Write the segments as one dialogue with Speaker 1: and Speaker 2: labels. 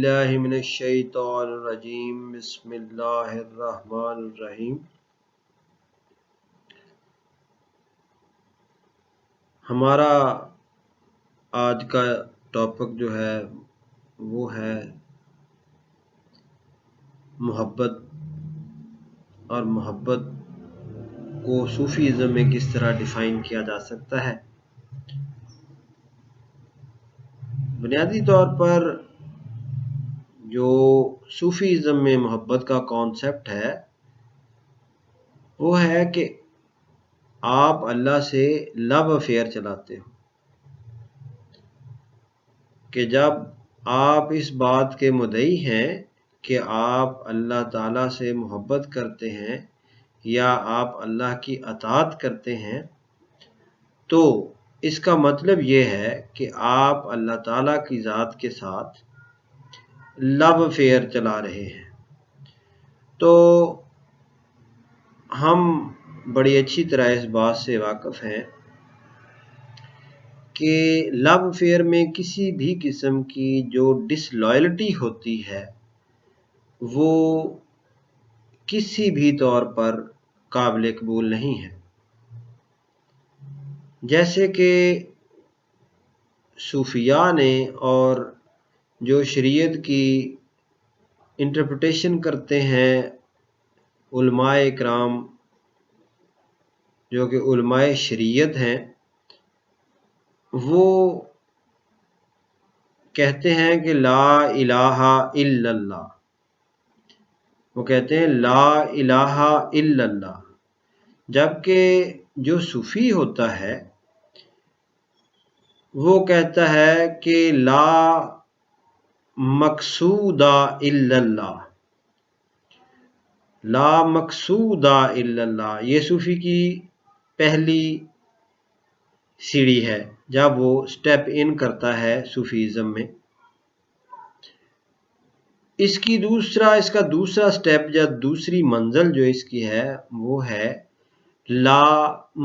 Speaker 1: باللہ من الشیطان الرجیم بسم اللہ الرحمن الرحیم۔ ہمارا آج کا ٹاپک جو ہے وہ ہے محبت، اور محبت کو صوفیزم میں کس طرح ڈیفائن کیا جا سکتا ہے۔ بنیادی طور پر جو صوفیزم میں محبت کا کانسیپٹ ہے وہ ہے کہ آپ اللہ سے لو افیئر چلاتے ہو، کہ جب آپ اس بات کے مدعی ہیں کہ آپ اللہ تعالیٰ سے محبت کرتے ہیں یا آپ اللہ کی اطاعت کرتے ہیں، تو اس کا مطلب یہ ہے کہ آپ اللہ تعالیٰ کی ذات کے ساتھ لو افیئر چلا رہے ہیں۔ تو ہم بڑی اچھی طرح اس بات سے واقف ہیں کہ لو افیئر میں کسی بھی قسم کی جو ڈس لائلٹی ہوتی ہے وہ کسی بھی طور پر قابل قبول نہیں ہے۔ جیسے کہ صوفیاء نے اور جو شریعت کی انٹرپریٹیشن کرتے ہیں علماء اکرام جو کہ علماء شریعت ہیں، وہ کہتے ہیں کہ لا الہ الا اللہ، وہ کہتے ہیں لا الہ الا اللہ، جبکہ جو صوفی ہوتا ہے وہ کہتا ہے کہ لا مقصود الا اللہ، لا مقصود الا اللہ۔ یہ صوفی کی پہلی سیڑھی ہے جب وہ سٹیپ ان کرتا ہے صوفیزم میں۔ اس کا دوسرا سٹیپ یا دوسری منزل جو اس کی ہے وہ ہے لا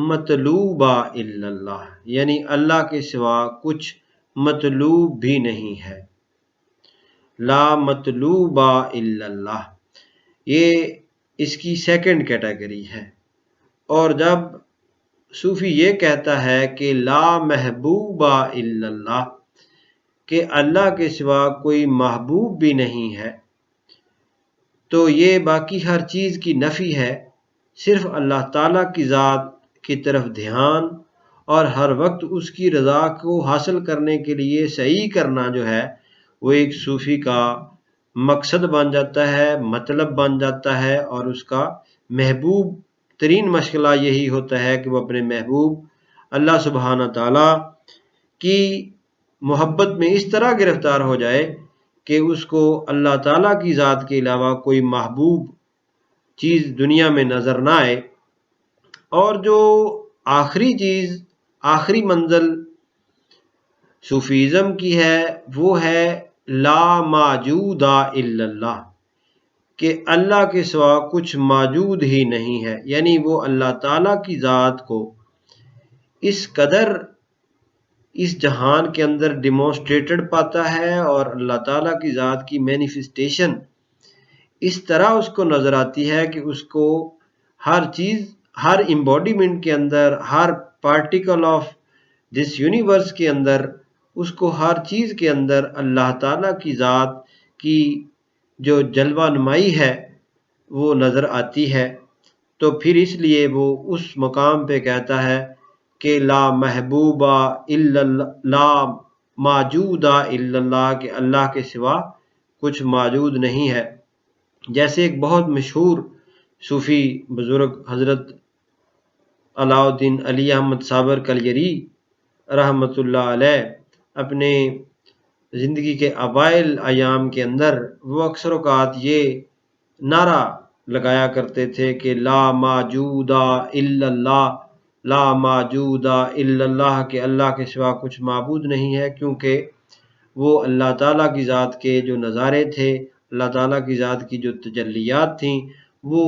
Speaker 1: مطلوب الا اللہ، یعنی اللہ کے سوا کچھ مطلوب بھی نہیں ہے۔ لا مطلوب الا اللہ، یہ اس کی سیکنڈ کیٹیگری ہے۔ اور جب صوفی یہ کہتا ہے کہ لا محبوب الا اللہ، کہ اللہ کے سوا کوئی محبوب بھی نہیں ہے، تو یہ باقی ہر چیز کی نفی ہے، صرف اللہ تعالیٰ کی ذات کی طرف دھیان اور ہر وقت اس کی رضا کو حاصل کرنے کے لیے صحیح کرنا جو ہے وہ ایک صوفی کا مقصد بن جاتا ہے، مطلب بن جاتا ہے، اور اس کا محبوب ترین مشغلہ یہی ہوتا ہے کہ وہ اپنے محبوب اللہ سبحانہ تعالیٰ کی محبت میں اس طرح گرفتار ہو جائے کہ اس کو اللہ تعالیٰ کی ذات کے علاوہ کوئی محبوب چیز دنیا میں نظر نہ آئے۔ اور جو آخری چیز، آخری منزل صوفیزم کی ہے وہ ہے لا موجود الا اللہ، کہ اللہ کے سوا کچھ موجود ہی نہیں ہے، یعنی وہ اللہ تعالیٰ کی ذات کو اس قدر اس جہان کے اندر ڈیمونسٹریٹڈ پاتا ہے اور اللہ تعالیٰ کی ذات کی مینیفسٹیشن اس طرح اس کو نظر آتی ہے کہ اس کو ہر چیز، ہر امبوڈیمنٹ کے اندر، ہر پارٹیکل آف دس یونیورس کے اندر، اس کو ہر چیز کے اندر اللہ تعالیٰ کی ذات کی جو جلوہ نمائی ہے وہ نظر آتی ہے۔ تو پھر اس لیے وہ اس مقام پہ کہتا ہے کہ لا محبوب الا اللہ، لا موجود الا اللہ، کہ اللہ کے سوا کچھ موجود نہیں ہے۔ جیسے ایک بہت مشہور صوفی بزرگ حضرت علاء الدین علی احمد صابر کلیری رحمۃ اللہ علیہ اپنے زندگی کے اوائل ایام کے اندر وہ اکثر اوقات یہ نعرہ لگایا کرتے تھے کہ لا موجود الا اللہ، لا موجود الا اللہ، کہ اللہ کے سوا کچھ معبود نہیں ہے، کیونکہ وہ اللہ تعالیٰ کی ذات کے جو نظارے تھے، اللہ تعالیٰ کی ذات کی جو تجلیات تھیں، وہ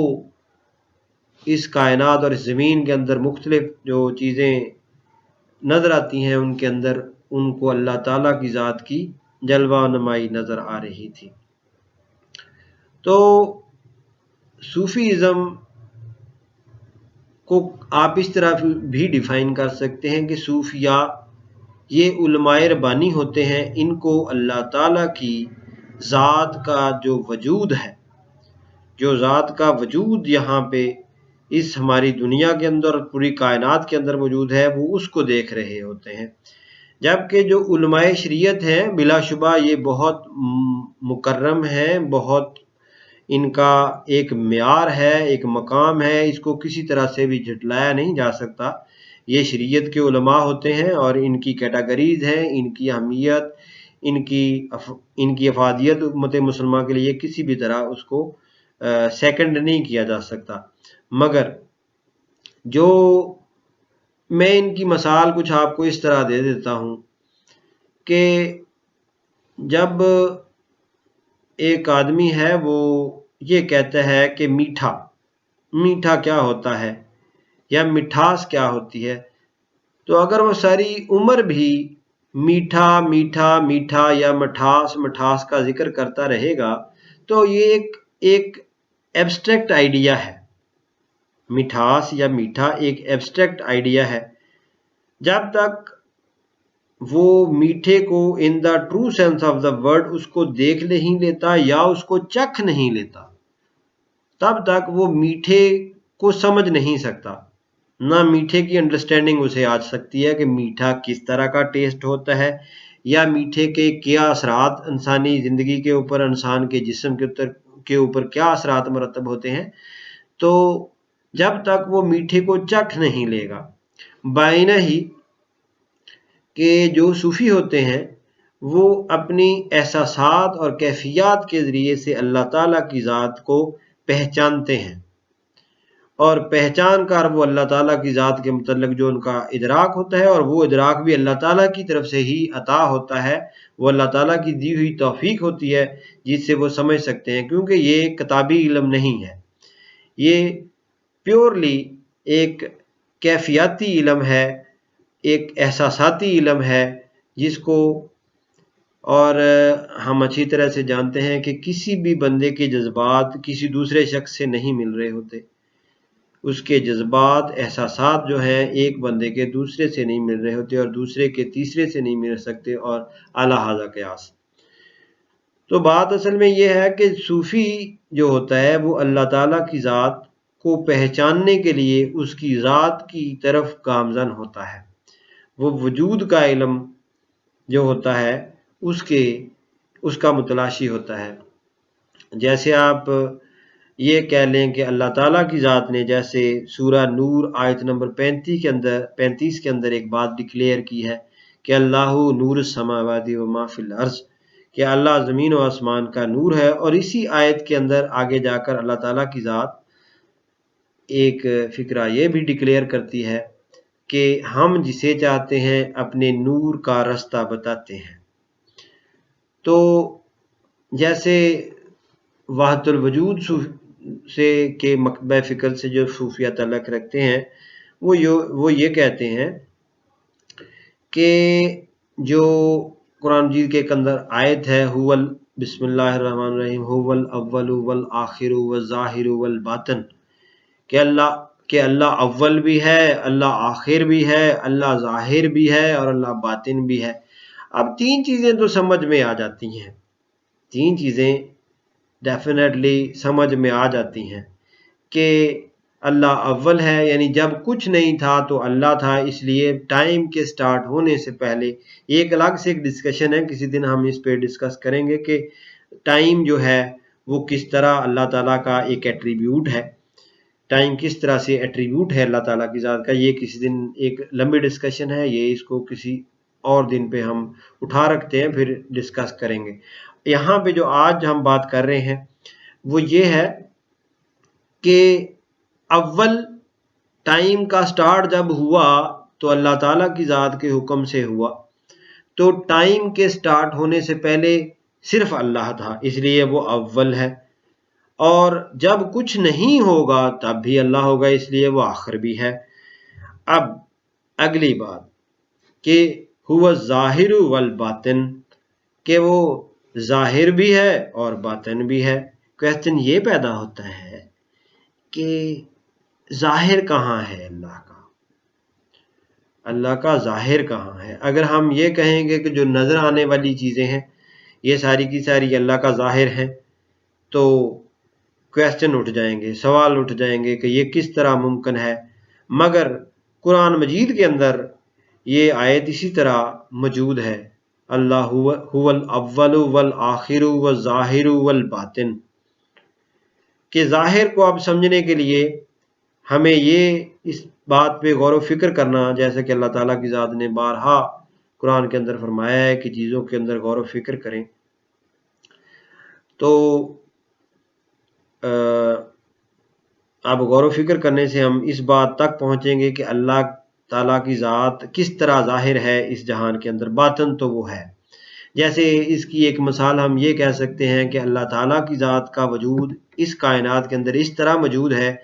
Speaker 1: اس کائنات اور اس زمین کے اندر مختلف جو چیزیں نظر آتی ہیں ان کے اندر ان کو اللہ تعالیٰ کی ذات کی جلوہ نمائی نظر آ رہی تھی۔ تو صوفیزم کو آپ اس طرح بھی ڈیفائن کر سکتے ہیں کہ صوفیاء یہ علماء ربانی ہوتے ہیں، ان کو اللہ تعالیٰ کی ذات کا جو وجود ہے، جو ذات کا وجود یہاں پہ اس ہماری دنیا کے اندر اور پوری کائنات کے اندر موجود ہے، وہ اس کو دیکھ رہے ہوتے ہیں۔ جبکہ جو علماء شریعت ہیں بلا شبہ یہ بہت مکرم ہیں، بہت ان کا ایک معیار ہے، ایک مقام ہے، اس کو کسی طرح سے بھی جھٹلایا نہیں جا سکتا۔ یہ شریعت کے علماء ہوتے ہیں اور ان کی کیٹیگریز ہیں، ان کی اہمیت، ان کی افادیت امت مسلمہ کے لیے کسی بھی طرح اس کو سیکنڈ نہیں کیا جا سکتا۔ مگر جو میں ان کی مثال کچھ آپ کو اس طرح دے دیتا ہوں کہ جب ایک آدمی ہے وہ یہ کہتا ہے کہ میٹھا کیا ہوتا ہے یا مٹھاس کیا ہوتی ہے، تو اگر وہ ساری عمر بھی میٹھا میٹھا میٹھا یا مٹھاس کا ذکر کرتا رہے گا تو یہ ایک ایبسٹریکٹ آئیڈیا ہے۔ مٹھاس یا میٹھا ایک ایبسٹریکٹ آئیڈیا ہے۔ جب تک وہ میٹھے کو in the true sense of the word اس کو دیکھ نہیں لیتا یا اس کو چکھ نہیں لیتا، تب تک وہ میٹھے کو سمجھ نہیں سکتا، نہ میٹھے کی انڈرسٹینڈنگ اسے آ سکتی ہے کہ میٹھا کس طرح کا ٹیسٹ ہوتا ہے یا میٹھے کے کیا اثرات انسانی زندگی کے اوپر، انسان کے جسم کے اوپر کیا اثرات مرتب ہوتے ہیں۔ تو جب تک وہ میٹھے کو چکھ نہیں لے گا، بائنہ ہی کہ جو صوفی ہوتے ہیں وہ اپنی احساسات اور کیفیات کے ذریعے سے اللہ تعالیٰ کی ذات کو پہچانتے ہیں، اور پہچان کر وہ اللہ تعالیٰ کی ذات کے متعلق جو ان کا ادراک ہوتا ہے، اور وہ ادراک بھی اللہ تعالیٰ کی طرف سے ہی عطا ہوتا ہے، وہ اللہ تعالیٰ کی دی ہوئی توفیق ہوتی ہے جس سے وہ سمجھ سکتے ہیں، کیونکہ یہ کتابی علم نہیں ہے، یہ پیورلی ایک کیفیاتی علم ہے، ایک احساساتی علم ہے، جس کو اور ہم اچھی طرح سے جانتے ہیں کہ کسی بھی بندے کے جذبات کسی دوسرے شخص سے نہیں مل رہے ہوتے، اس کے جذبات احساسات جو ہیں ایک بندے کے دوسرے سے نہیں مل رہے ہوتے اور دوسرے کے تیسرے سے نہیں مل سکتے، اور اعلیٰ ھذا قیاس۔ تو بات اصل میں یہ ہے کہ صوفی جو ہوتا ہے وہ اللہ تعالیٰ کی ذات کو پہچاننے کے لیے اس کی ذات کی طرف گامزن ہوتا ہے، وہ وجود کا علم جو ہوتا ہے اس کا متلاشی ہوتا ہے۔ جیسے آپ یہ کہہ لیں کہ اللہ تعالیٰ کی ذات نے جیسے سورہ نور آیت نمبر 35 کے اندر ایک بات ڈکلیئر کی ہے کہ اللہ نور السماوات و ما فی الارض، کہ اللہ زمین و آسمان کا نور ہے، اور اسی آیت کے اندر آگے جا کر اللہ تعالیٰ کی ذات ایک فقرہ یہ بھی ڈکلیئر کرتی ہے کہ ہم جسے چاہتے ہیں اپنے نور کا رستہ بتاتے ہیں۔ تو جیسے وحدت الوجود سے کے مکتبہ فکر سے جو صوفیہ تعلق رکھتے ہیں وہ یہ کہتے ہیں کہ جو قرآن مجید کے اندر آیت ہے بسم اللہ الرحمن الرحیم هو الاول والآخر والظاہر والباطن، کہ اللہ اول بھی ہے، اللہ آخر بھی ہے، اللہ ظاہر بھی ہے اور اللہ باطن بھی ہے۔ اب تین چیزیں تو سمجھ میں آ جاتی ہیں، تین چیزیں ڈیفینیٹلی سمجھ میں آ جاتی ہیں کہ اللہ اول ہے، یعنی جب کچھ نہیں تھا تو اللہ تھا، اس لیے ٹائم کے سٹارٹ ہونے سے پہلے ایک الگ سے ایک ڈسکشن ہے، کسی دن ہم اس پہ ڈسکس کریں گے کہ ٹائم جو ہے وہ کس طرح اللہ تعالیٰ کا ایک ایٹریبیوٹ ہے، ٹائم کس طرح سے ایٹریبیوٹ ہے اللہ تعالیٰ کی ذات کا۔ یہ کسی دن ایک لمبی ڈسکشن ہے، یہ اس کو کسی اور دن پہ ہم اٹھا رکھتے ہیں، پھر ڈسکس کریں گے۔ یہاں پہ جو آج ہم بات کر رہے ہیں وہ یہ ہے کہ اول ٹائم کا سٹارٹ جب ہوا تو اللہ تعالیٰ کی ذات کے حکم سے ہوا، تو ٹائم کے سٹارٹ ہونے سے پہلے صرف اللہ تھا، اس لیے وہ اول ہے، اور جب کچھ نہیں ہوگا تب بھی اللہ ہوگا، اس لیے وہ آخر بھی ہے۔ اب اگلی بات کہ هو الظاہر والباطن، کہ وہ ظاہر بھی ہے اور باطن بھی ہے۔ کویسچن یہ پیدا ہوتا ہے کہ ظاہر کہاں ہے اللہ کا؟ اللہ کا ظاہر کہاں ہے؟ اگر ہم یہ کہیں گے کہ جو نظر آنے والی چیزیں ہیں یہ ساری کی ساری اللہ کا ظاہر ہیں، تو کویسچن اٹھ جائیں گے، سوال اٹھ جائیں گے کہ یہ کس طرح ممکن ہے؟ مگر قرآن مجید کے اندر یہ آیت اسی طرح موجود ہے، اللہ هو الاول والآخر والظاہر والباطن، کہ ظاہر کو اب سمجھنے کے لیے ہمیں یہ اس بات پہ غور و فکر کرنا، جیسے کہ اللہ تعالیٰ کی ذات نے بارہا قرآن کے اندر فرمایا ہے کہ چیزوں کے اندر غور و فکر کریں۔ تو اب غور و فکر کرنے سے ہم اس بات تک پہنچیں گے کہ اللہ تعالیٰ کی ذات کس طرح ظاہر ہے اس جہان کے اندر، باطن تو وہ ہے۔ جیسے اس کی ایک مثال ہم یہ کہہ سکتے ہیں کہ اللہ تعالیٰ کی ذات کا وجود اس کائنات کے اندر اس طرح موجود ہے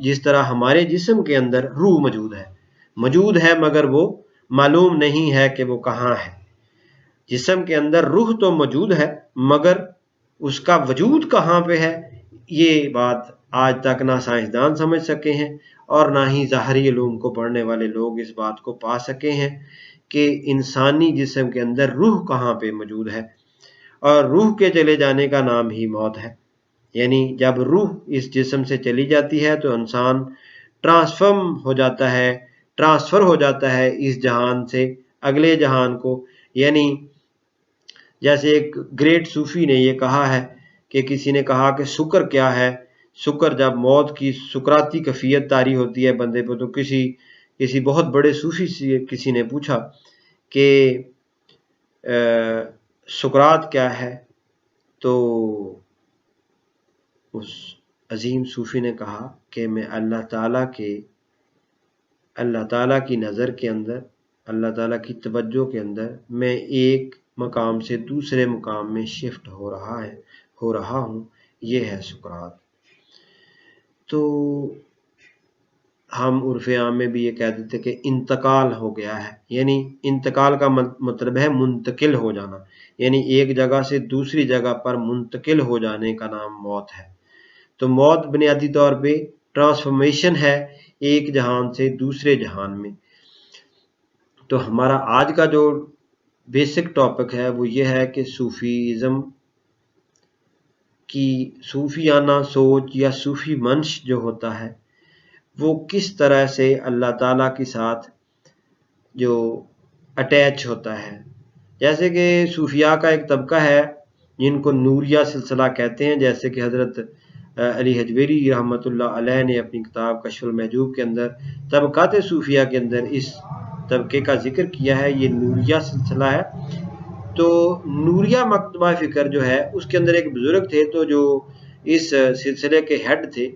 Speaker 1: جس طرح ہمارے جسم کے اندر روح موجود ہے مگر وہ معلوم نہیں ہے کہ وہ کہاں ہے۔ جسم کے اندر روح تو موجود ہے مگر اس کا وجود کہاں پہ ہے، یہ بات آج تک نہ سائنسدان سمجھ سکے ہیں اور نہ ہی ظاہری علوم کو پڑھنے والے لوگ اس بات کو پا سکے ہیں کہ انسانی جسم کے اندر روح کہاں پہ موجود ہے۔ اور روح کے چلے جانے کا نام ہی موت ہے، یعنی جب روح اس جسم سے چلی جاتی ہے تو انسان ٹرانسفر ہو جاتا ہے اس جہان سے اگلے جہان کو۔ یعنی جیسے ایک گریٹ صوفی نے یہ کہا ہے کہ کسی نے کہا کہ شکر کیا ہے؟ شکر جب موت کی سکراتی کیفیت طاری ہوتی ہے بندے پہ، تو کسی بہت بڑے صوفی سے کسی نے پوچھا کہ سکرات کیا ہے؟ تو اس عظیم صوفی نے کہا کہ میں اللہ تعالیٰ کی نظر کے اندر، اللہ تعالیٰ کی توجہ کے اندر میں ایک مقام سے دوسرے مقام میں شفٹ ہو رہا ہوں، یہ ہے سکرات۔ تو ہم عرف عام میں بھی یہ کہہ دیتے کہ انتقال ہو گیا ہے، یعنی انتقال کا مطلب ہے منتقل ہو جانا، یعنی ایک جگہ سے دوسری جگہ پر منتقل ہو جانے کا نام موت ہے۔ تو موت بنیادی طور پہ ٹرانسفارمیشن ہے ایک جہان سے دوسرے جہان میں۔ تو ہمارا آج کا جو بیسک ٹاپک ہے وہ یہ ہے کہ صوفیزم کی صوفیانہ سوچ یا صوفی منش جو ہوتا ہے وہ کس طرح سے اللہ تعالیٰ کے ساتھ جو اٹیچ ہوتا ہے۔ جیسے کہ صوفیاء کا ایک طبقہ ہے جن کو نوریہ سلسلہ کہتے ہیں، جیسے کہ حضرت علی حجویری رحمۃ اللہ علیہ نے اپنی کتاب کشف المحجوب کے اندر طبقات صوفیہ کے اندر اس طبقے کا ذکر کیا ہے، یہ نوریہ سلسلہ ہے۔ تو نوریہ مکتبہ فکر جو ہے اس کے اندر ایک بزرگ تھے، تو جو اس سلسلے کے ہیڈ تھے،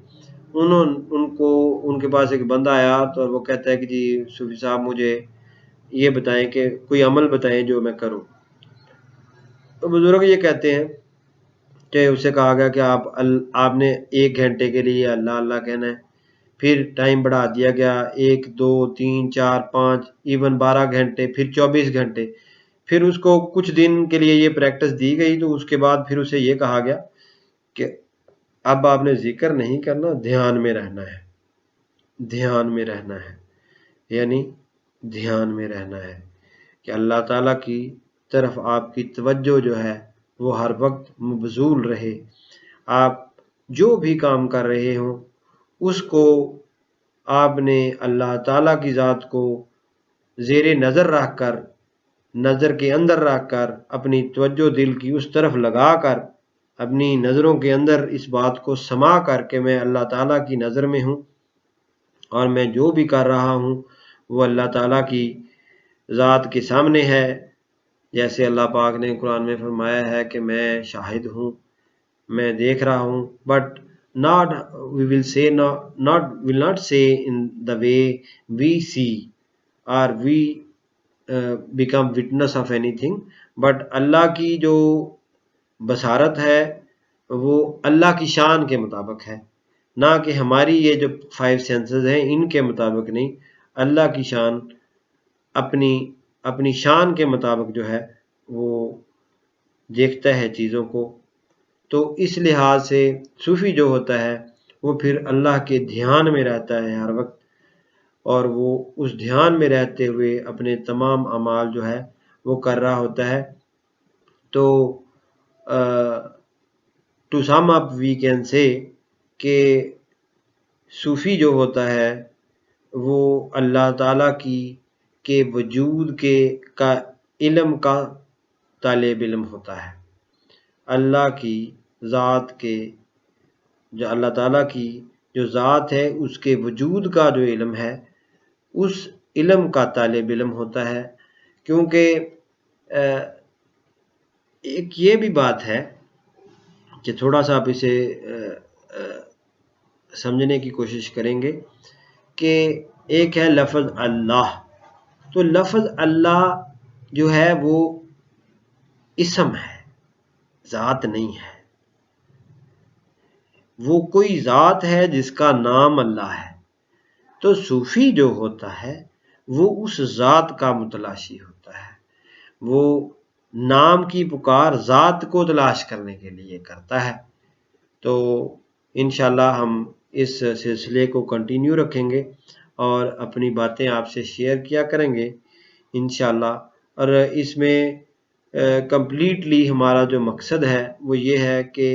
Speaker 1: ان کے پاس ایک بندہ آیا تو وہ کہتا ہے کہ جی صوفی صاحب مجھے یہ بتائیں کہ کوئی عمل بتائیں جو میں کروں۔ تو بزرگ یہ کہتے ہیں کہ اسے کہا گیا کہ آپ نے 1 گھنٹے کے لیے اللہ اللہ کہنا ہے، پھر ٹائم بڑھا دیا گیا 1 2 3 4 5 ایون 12 گھنٹے، پھر 24 گھنٹے، پھر اس کو کچھ دن کے لیے یہ پریکٹس دی گئی، تو اس کے بعد پھر اسے یہ کہا گیا کہ اب آپ نے ذکر نہیں کرنا، دھیان میں رہنا ہے، یعنی دھیان میں رہنا ہے کہ اللہ تعالیٰ کی طرف آپ کی توجہ جو ہے وہ ہر وقت مبذول رہے۔ آپ جو بھی کام کر رہے ہوں اس کو آپ نے اللہ تعالیٰ کی ذات کو زیر نظر رکھ کر، نظر کے اندر رکھ کر، اپنی توجہ دل کی اس طرف لگا کر، اپنی نظروں کے اندر اس بات کو سما کر کہ میں اللہ تعالیٰ کی نظر میں ہوں اور میں جو بھی کر رہا ہوں وہ اللہ تعالیٰ کی ذات کے سامنے ہے، جیسے اللہ پاک نے قرآن میں فرمایا ہے کہ میں شاہد ہوں، میں دیکھ رہا ہوں۔ But will not say in the way we see or we become witness of anything, but اللہ کی جو بصارت ہے وہ اللہ کی شان کے مطابق ہے، نہ کہ ہماری یہ جو 5 سینسز ہیں ان کے مطابق نہیں۔ اللہ کی شان اپنی شان کے مطابق جو ہے وہ دیکھتا ہے چیزوں کو، تو اس لحاظ سے صوفی جو ہوتا ہے وہ پھر اللہ کے دھیان میں رہتا ہے ہر وقت، اور وہ اس دھیان میں رہتے ہوئے اپنے تمام اعمال جو ہے وہ کر رہا ہوتا ہے۔ تو to some up we can say کہ صوفی جو ہوتا ہے وہ اللہ تعالیٰ کے وجود کا علم کا طالب علم ہوتا ہے، اللہ کی ذات کے، جو اللہ تعالیٰ کی جو ذات ہے اس کے وجود کا جو علم ہے اس علم کا طالب علم ہوتا ہے۔ کیونکہ ایک یہ بھی بات ہے کہ تھوڑا سا آپ اسے سمجھنے کی کوشش کریں گے کہ ایک ہے لفظ اللہ، تو لفظ اللہ جو ہے وہ اسم ہے، ذات نہیں ہے۔ وہ کوئی ذات ہے جس کا نام اللہ ہے، تو صوفی جو ہوتا ہے وہ اس ذات کا متلاشی ہوتا ہے، وہ نام کی پکار ذات کو تلاش کرنے کے لیے کرتا ہے۔ تو انشاءاللہ ہم اس سلسلے کو کنٹینیو رکھیں گے اور اپنی باتیں آپ سے شیئر کیا کریں گے انشاءاللہ، اور اس میں کمپلیٹلی ہمارا جو مقصد ہے وہ یہ ہے کہ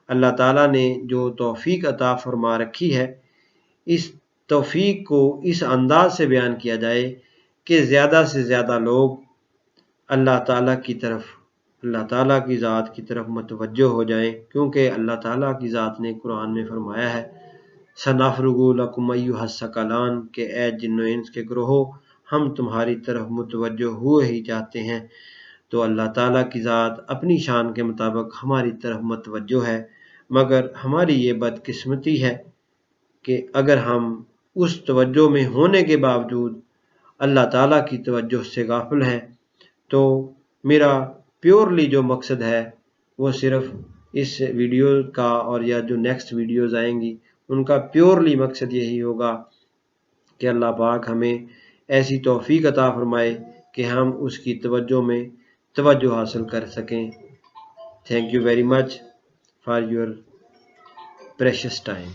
Speaker 1: اللہ تعالیٰ نے جو توفیق عطا فرما رکھی ہے اس توفیق کو اس انداز سے بیان کیا جائے کہ زیادہ سے زیادہ لوگ اللہ تعالیٰ کی طرف، اللہ تعالیٰ کی ذات کی طرف متوجہ ہو جائیں، کیونکہ اللہ تعالیٰ کی ذات نے قرآن میں فرمایا ہے سَنَفْرُغُ لَكُمْ أَيُّهَ الثَّقَلَانِ کہ اے جن و انس کے گروہو ہم تمہاری طرف متوجہ ہوئے ہی جاتے ہیں۔ تو اللہ تعالیٰ کی ذات اپنی شان کے مطابق ہماری طرف متوجہ ہے، مگر ہماری یہ بدقسمتی ہے کہ اگر ہم اس توجہ میں ہونے کے باوجود اللہ تعالیٰ کی توجہ سے غافل ہیں، تو میرا پیورلی جو مقصد ہے وہ صرف اس ویڈیو کا اور یا جو نیکسٹ ویڈیوز آئیں گی ان کا پیورلی مقصد یہی ہوگا کہ اللہ پاک ہمیں ایسی توفیق عطا فرمائے کہ ہم اس کی توجہ میں توجہ حاصل کر سکیں۔ Thank you very much for your precious time.